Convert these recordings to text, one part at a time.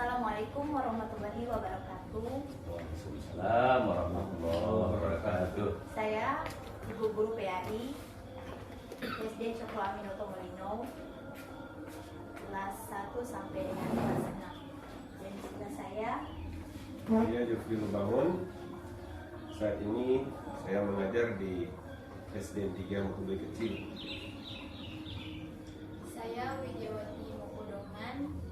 Assalamualaikum warahmatullahi wabarakatuh. Waalaikumsalam warahmatullahi wabarakatuh. Saya Ibu Guru PAI SD Cokro Aminoto Molino kelas 1 sampai dengan kelas 6. Dan juga saya Jufri Lubangun. Saat ini saya mengajar di SDN 3 Mukube Kecil. Saya Widiawati Mokodongan,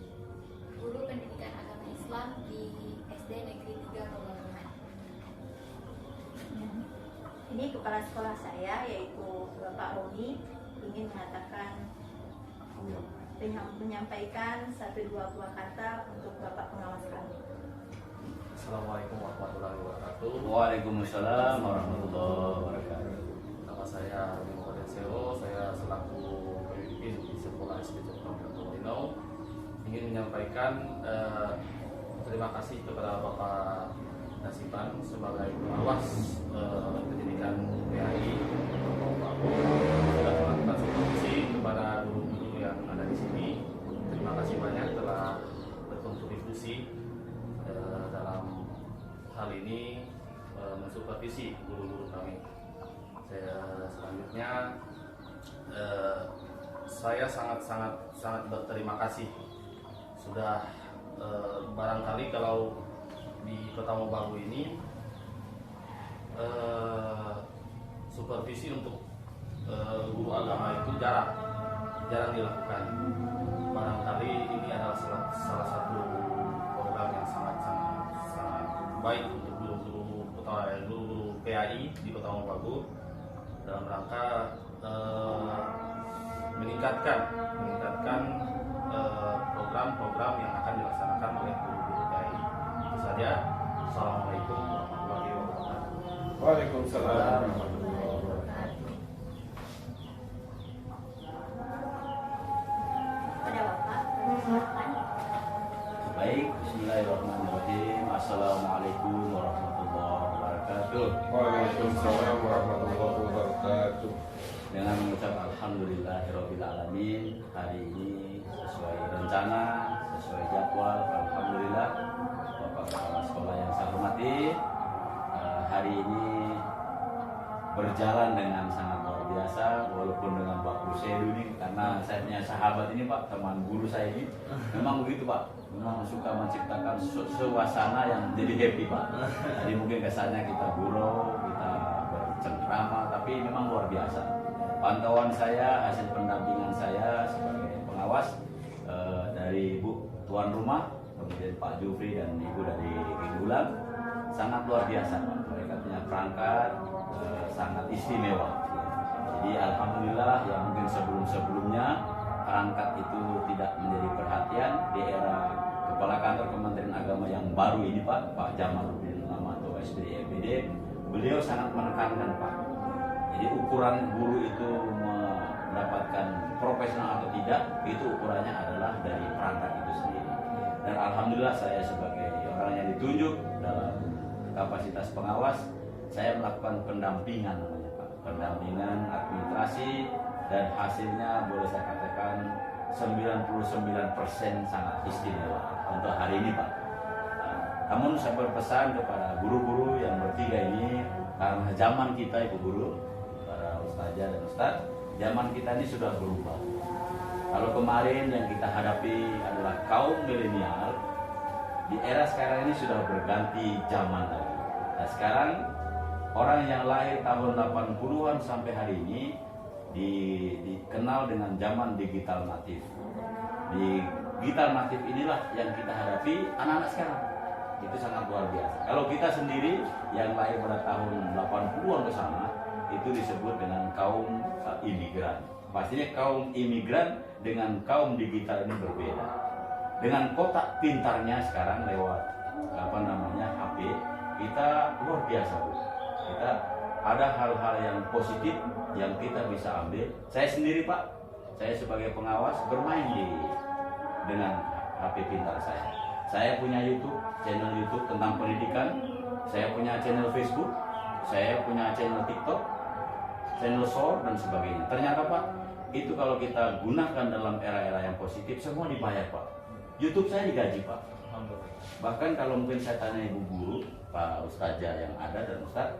guru pendidikan agama Islam di SD Negeri 3 Mokodongan. ini kepala sekolah saya yaitu Bapak Roni ingin menyampaikan 1-2 buah kata untuk Bapak pengawas kami. Assalamualaikum warahmatullahi wabarakatuh. Waalaikumsalam warahmatullahi wabarakatuh. Nama saya Roni Mokodenseo, saya selaku pemimpin di sekolah SD Cokro Aminoto Molino ingin menyampaikan terima kasih kepada Bapak Nasiban sebagai pengawas pendidikan PAI sudah melakukan supervisi kepada guru-guru yang ada di sini. Terima kasih banyak telah berkontribusi dalam hal ini mensupervisi guru-guru kami. Selanjutnya saya sangat berterima kasih sudah barangkali kalau di Kota Mobagu ini supervisi untuk guru agama itu jarang dilakukan. Barangkali ini adalah salah satu program yang sangat baik untuk guru-guru PAI di Kota Mobagu dalam rangka meningkatkan program-program yang akan dilaksanakan oleh guru-guru PAI. Itu saja. Assalamualaikum warahmatullahi wabarakatuh. Waalaikumsalam warahmatullahi wabarakatuh. Pada Bapak, silakan. Baik, bismillahirrahmanirrahim. Assalamualaikum warahmatullahi wabarakatuh. Waalaikumsalam warahmatullahi wabarakatuh. Dengan mengucap alhamdulillahirabbil alamin, hari ini sesuai rencana, sesuai jadwal, alhamdulillah Bapak Kepala Sekolah yang saya hormati, hari ini berjalan dengan sangat luar biasa, walaupun dengan Pak Kusedu ini, karena saya punya sahabat ini Pak, teman guru saya ini, memang begitu Pak, memang suka menciptakan suasana yang jadi happy Pak. Jadi mungkin kesannya kita gurau, kita bercengkrama, tapi memang luar biasa. Pantauan saya, hasil pendampingan saya sebagai pengawas dari Ibu Tuan Rumah, kemudian Pak Jufri dan Ibu dari Ginggulan, sangat luar biasa Pak. Mereka punya perangkat sangat istimewa. Jadi alhamdulillah yang mungkin sebelumnya perangkat itu tidak menjadi perhatian di era Kepala Kantor Kementerian Agama yang baru ini Pak Jamaluddin Namato SPD EPD, beliau sangat menekankan Pak. Jadi ukuran guru itu mendapatkan profesional atau tidak, itu ukurannya adalah dari perangkat itu sendiri. Dan alhamdulillah saya sebagai orang yang ditunjuk dalam kapasitas pengawas, saya melakukan pendampingan namanya Pak. Pendampingan administrasi, dan hasilnya boleh saya katakan 99% sangat istimewa untuk hari ini Pak. Namun saya berpesan kepada guru-guru yang bertiga ini, karena zaman kita Ibu Guru, para ustazah dan ustaz, zaman kita ini sudah berubah. Kalau kemarin yang kita hadapi adalah kaum milenial, di era sekarang ini sudah berganti zaman lagi. Nah sekarang orang yang lahir tahun 80-an sampai hari ini dikenal dengan zaman digital natif. Di digital natif inilah yang kita hadapi anak-anak sekarang. Itu sangat luar biasa. Kalau kita sendiri yang lahir pada tahun 80-an ke sana, itu disebut dengan kaum imigran. Pastinya kaum imigran dengan kaum digital ini berbeda. Dengan kotak pintarnya sekarang lewat HP, kita luar biasa Bu. Kita ada hal-hal yang positif yang kita bisa ambil. Saya sendiri Pak, saya sebagai pengawas bermain dengan HP pintar saya. Saya punya channel YouTube tentang pendidikan, saya punya channel Facebook, saya punya channel TikTok, channel short dan sebagainya. Ternyata Pak, itu kalau kita gunakan dalam era-era yang positif, semua dibayar Pak. YouTube saya digaji Pak. Alhamdulillah. Bahkan kalau mungkin saya tanya ibu guru, Pak Ustazah yang ada dan Ustaz,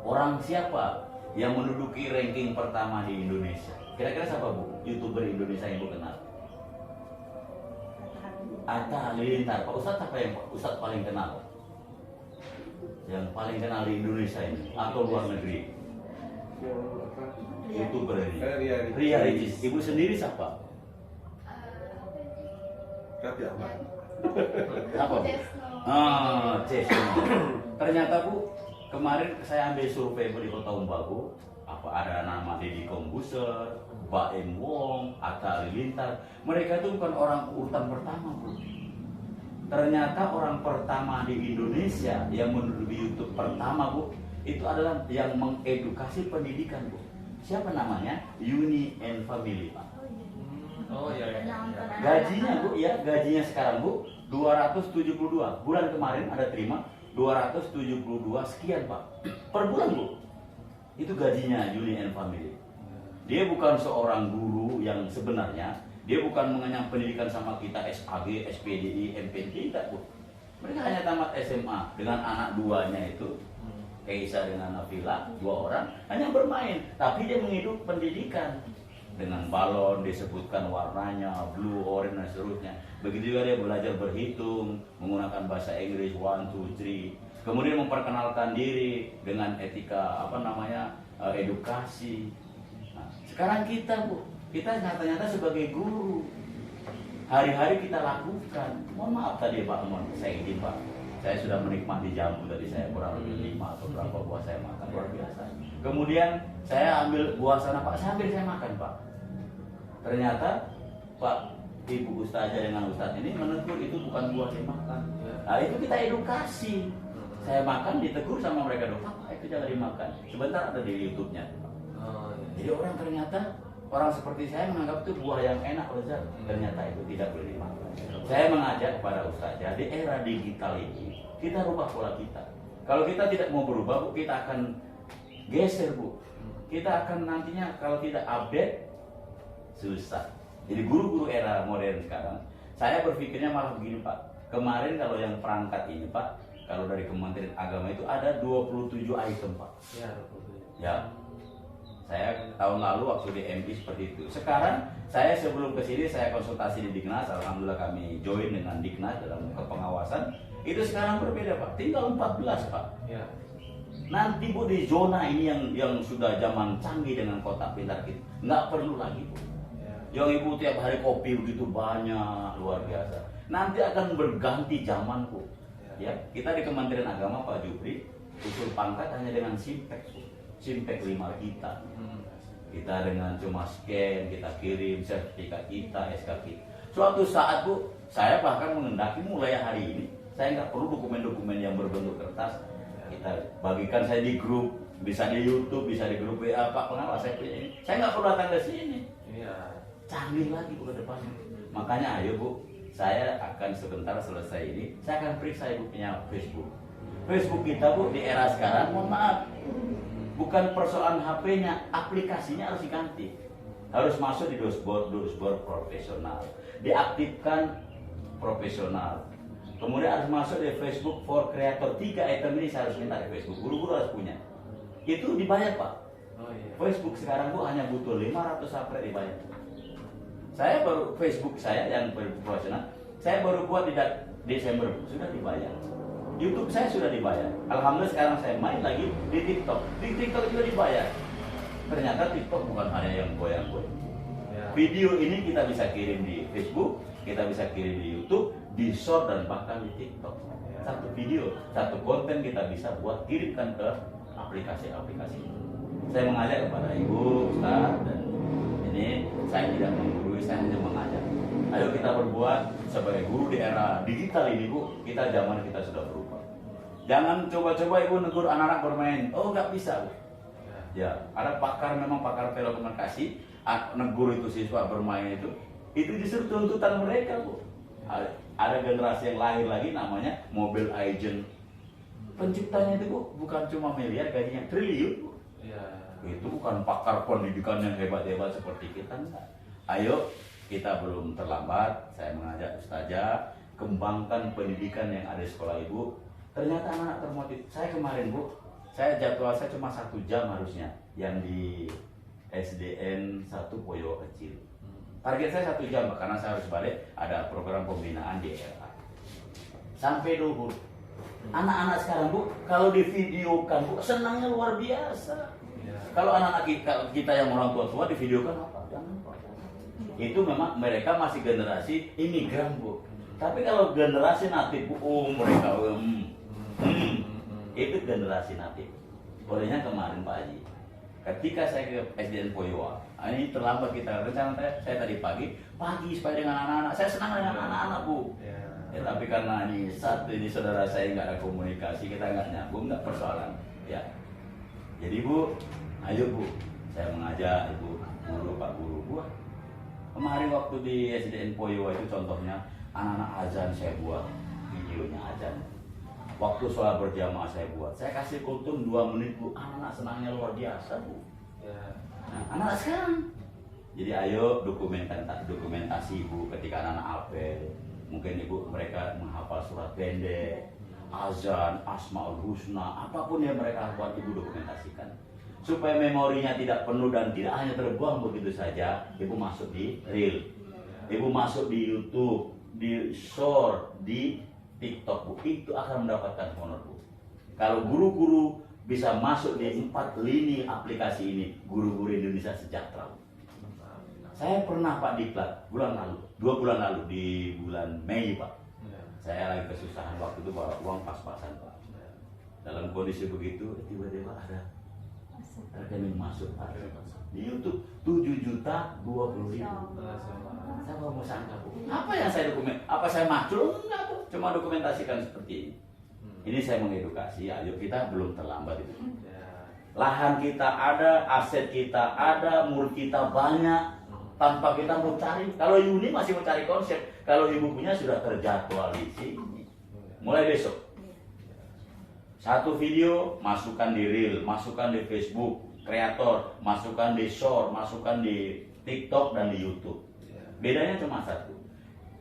orang siapa yang menduduki ranking pertama di Indonesia? Kira-kira siapa Bu? YouTuber Indonesia yang Bu kenal? Atta Halilintar. Pak Ustaz apa yang Pak Ustaz paling kenal? Yang paling kenal di Indonesia ini atau luar negeri? Yang apa? YouTuber ini. Ria Ricis. Ria Ricis. Ibu sendiri siapa? Raffi Ahmad. Apa Bu? Ah, Jason. Ternyata Bu, kemarin saya ambil survei Bu di Kota Umbagu, apa ada nama Deddy Kombuser, Baim Wong, Atta Halilintar. Mereka itu bukan orang urutan pertama Bu. Ternyata orang pertama di Indonesia yang menduduki YouTube pertama Bu, itu adalah yang mengedukasi pendidikan Bu. Siapa namanya? Uni and Family Pak. Oh iya. Gajinya Bu, ya gajinya sekarang Bu 272. Bulan kemarin ada terima 272 sekian Pak per bulan Bu. Itu gajinya Uni and Family. Dia bukan seorang guru yang sebenarnya, dia bukan mengenyam pendidikan sama kita SAG, SPDI, MPT, tidak Bu. Mereka hanya tamat SMA dengan anak duanya itu, Keisa dengan Nafila, 2 orang, hanya bermain. Tapi dia menghidup pendidikan dengan balon, disebutkan warnanya, blue, orange, dan seterusnya. Begitu juga dia belajar berhitung, menggunakan bahasa Inggris, 1, 2, 3. Kemudian memperkenalkan diri dengan etika, edukasi. Nah, sekarang kita Bu, kita nyata-nyata sebagai guru hari-hari kita lakukan. Mohon maaf tadi Pak, saya izin Pak, saya sudah menikmati jamu tadi, saya kurang lebih 5 atau berapa buah saya makan, luar biasa. Kemudian saya ambil buah sana Pak, sambil saya makan Pak. Ternyata Pak, Ibu Ustazah dengan Ustadz ini menegur itu bukan buah dimakan. Nah itu kita edukasi. Saya makan ditegur sama mereka dong, Pak itu jangan dimakan. Sebentar ada di YouTube-nya. Oh, iya. Jadi orang ternyata orang seperti saya menganggap itu buah yang enak lezat. Ternyata itu tidak boleh dimakan. Saya mengajak kepada Ustazah di era digital ini kita rubah pola kita. Kalau kita tidak mau berubah, Bu, kita akan geser Bu. Kita akan nantinya kalau tidak update susah. Jadi guru-guru era modern sekarang, saya berpikirnya malah begini Pak. Kemarin kalau yang perangkat ini Pak, kalau dari Kementerian Agama itu ada 27 item Pak. Ya, Ya. Saya tahun lalu waktu di MI seperti itu. Sekarang saya sebelum ke sini saya konsultasi di Diknas, alhamdulillah kami join dengan Diknas dalam kepengawasan. Itu sekarang berbeda Pak, tinggal 14 Pak. Ya. Nanti Bu di zona ini yang sudah zaman canggih dengan kotak pintar kita, nggak perlu lagi Bu. Yang ibu tiap hari kopi begitu banyak, luar biasa. Nanti akan berganti zaman Bu. Ya, kita di Kementerian Agama Pak Jupri usul pangkat hanya dengan Simpek, Simpek 5 kita. Kita dengan cuma scan, kita kirim sertifikat kita, SK kita. Suatu saat Bu, saya bahkan mengendaki mulai hari ini, saya nggak perlu dokumen-dokumen yang berbentuk kertas. Kita bagikan saya di grup, bisa di YouTube, bisa di grup WA, Pak pengawas saya punya ini. Saya nggak perlu datang ke sini. Iya. Canggih lagi Bu ke depannya. Makanya ayo Bu, saya akan sebentar selesai ini, saya akan periksa Ibu punya Facebook. Facebook kita Bu di era sekarang, mohon maaf, bukan persoalan HP-nya, aplikasinya harus diganti. Harus masuk di dashboard profesional, diaktifkan profesional. Kemudian harus masuk di Facebook for Creator. 3 item ini saya harus minta di Facebook. Guru-guru harus punya. Itu dibayar Pak. Oh iya. Facebook sekarang Bu hanya butuh 500 HP dibayar. Saya baru Facebook saya yang profesional, saya baru buat di Desember sudah dibayar. YouTube saya sudah dibayar. Alhamdulillah sekarang saya main lagi di TikTok. Di TikTok juga dibayar. Ternyata TikTok bukan hanya yang goyang-goyang. Ya. Video ini kita bisa kirim di Facebook, kita bisa kirim di YouTube, di short dan bahkan di TikTok. Satu video, satu konten kita bisa buat kirimkan ke aplikasi-aplikasi. Saya mengajak kepada Ibu, Ustaz, dan ini saya tidak menggurui, saya hanya mengajak. Ayo kita berbuat sebagai guru di era digital ini Bu, kita zaman kita sudah berubah. Jangan coba-coba Ibu negur anak-anak bermain, oh nggak bisa Bu. Ya, ada pakar memang pakar telekomunikasi, negur itu siswa bermain itu justru tuntutan mereka Bu. Ada generasi yang lahir lagi namanya mobile agent. Penciptanya itu Bu, bukan cuma miliar gajinya, triliun Bu. Iya. Itu bukan pakar pendidikan yang hebat-hebat seperti kita enggak. Ayo kita belum terlambat. Saya mengajak Ustazah kembangkan pendidikan yang ada di sekolah ibu. Ternyata anak termotiv. Saya kemarin bu, saya jadwal saya cuma 1 jam harusnya yang di SDN 1 Poyo kecil. Target saya 1 jam karena saya harus balik, ada program pembinaan di LA. Sampai dulu anak-anak sekarang bu, kalau divideokan bu, senangnya luar biasa. Kalau anak-anak kita yang orang tua divideokan apa? Jangan Pak. Itu memang mereka masih generasi imigran bu. Tapi kalau generasi natif bu, mereka itu generasi natif. Bolehnya kemarin Pak Haji, ketika saya ke SDN Poyoa, ini terlambat kita rencana saya tadi pagi supaya dengan anak-anak. Saya senang dengan anak-anak bu. Ya, tapi karena ini saudara saya nggak ada komunikasi, kita nggak nyambung, nggak persoalan. Ya, jadi bu, ayo bu, saya mengajak ibu guru, pak guru bu. Kemarin waktu di SDN Poyoa itu contohnya anak-anak azan saya buat videonya azan. Waktu sholat berjamaah saya buat, saya kasih kultum 2 menit bu, anak-anak senangnya luar biasa bu. Nah, anak sekarang, jadi ayo dokumentasi ibu ketika anak-anak apel, mungkin ibu mereka menghafal surat pendek, azan, asmaul husna, apapun yang mereka buat ibu dokumentasikan, supaya memorinya tidak penuh dan tidak hanya terbuang begitu saja. Ibu masuk di reel, ibu masuk di YouTube, di short, di TikTok bu, itu akan mendapatkan honor bu. Kalau guru-guru bisa masuk di 4 lini aplikasi ini, guru-guru Indonesia sejahtera. Saya pernah Pak diklat bulan lalu, 2 bulan lalu di bulan Mei Pak. Saya lagi kesusahan waktu itu bawa uang pas-pasan Pak. Dalam kondisi begitu tiba-tiba ada rekening masuk Pak di YouTube 7.020.000. Saya mau sangka bu, apa yang saya apa saya macul? Enggak bu, cuma dokumentasikan seperti ini. Ini saya mengedukasi, ayo kita belum terlambat itu. Lahan kita ada, aset kita ada, murid kita banyak, tanpa kita mau cari. Kalau Yuni masih mau cari konsep, kalau ibu punya sudah terjadwal di sini. Mulai besok. 1 video masukkan di reel, masukkan di Facebook, kreator, masukkan di short, masukkan di TikTok dan di YouTube. Bedanya cuma 1.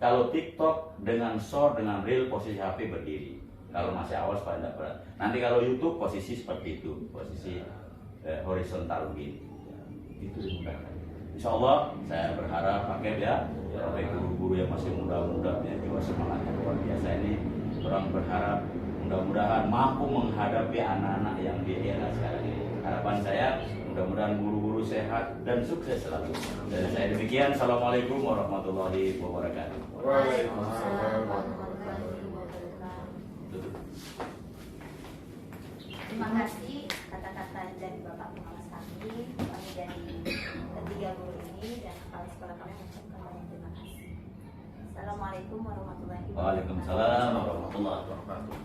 Kalau TikTok dengan short dengan reel posisi HP berdiri. Kalau masih awal supaya tidak berat. Nanti kalau YouTube posisi seperti itu, posisi horizontal begini. Itu dimudahkan. Insya Allah saya berharap pakai ya, sampai guru-guru yang masih muda-muda ya, juga semangatnya luar biasa ini. Orang berharap mudah-mudahan mampu menghadapi anak-anak yang di era sekarang ini. Harapan saya mudah-mudahan guru-guru sehat dan sukses selalu. Dan saya demikian. Assalamualaikum warahmatullahi wabarakatuh. Waalaikumsalam warahmatullahi wabarakatuh. Terima kasih kata-kata dari Bapak Pengawas kami dari ketiga guru ini dan kepala sekolah kami mengucapkan banyak terima kasih. Assalamualaikum warahmatullahi wabarakatuh. Waalaikumsalam warahmatullahi wabarakatuh.